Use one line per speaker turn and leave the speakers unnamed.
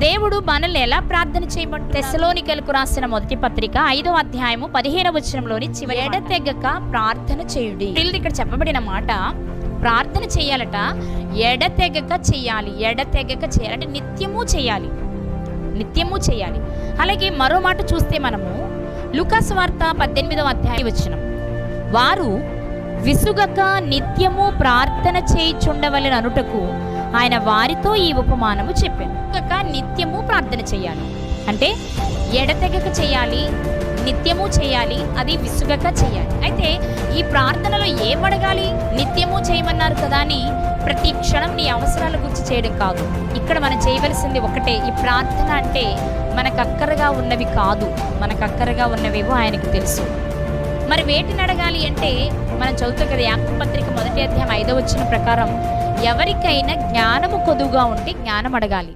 దేవుడు మనల్ని ఎలా ప్రార్థన చేయమంటారు? తెస్సలోనికలకు రాసిన మొదటి పత్రిక 5వ అధ్యాయము 15వ వచనంలోని చివరి ఎడతెగక ప్రార్థన చేయుడి. ఇక్కడ చెప్పబడిన మాట, ప్రార్థన చేయాలట, ఎడతెగక చేయాలి. ఎడతెగక చేయాలి అంటే నిత్యము చేయాలి. అలాగే మరో మాట చూస్తే మనము లూకాసు వార్త 18వ అధ్యాయం వచనం, వారు విసుగక నిత్యము ప్రార్థన చేయుచుండవలెను అనుటకు ఆయన వారితో ఈ ఉపమానము చెప్పాను. నిత్యము ప్రార్థన చేయాలి అంటే ఎడతెగక చేయాలి, నిత్యము చేయాలి, అది విసుగక చేయాలి. అయితే ఈ ప్రార్థనలో ఏం అడగాలి? నిత్యము చేయమన్నారు కదా అని ప్రతి క్షణం నీ అవసరాల గురించి చేయడం కాదు. ఇక్కడ మనం చేయవలసింది ఒకటే. ఈ ప్రార్థన అంటే మనకు అక్కరగా ఉన్నవి కాదు, మనకు అక్కరగా ఉన్నవేవో ఆయనకు తెలుసు. మరి వేటిని అడగాలి అంటే మనం చదువుతాం కదా, యాకోబు పత్రిక 1వ అధ్యాయం 5వ వచనం ప్రకారం ఎవరికైనా జ్ఞానము కొదువుగా ఉంటే జ్ఞానం అడగాలి.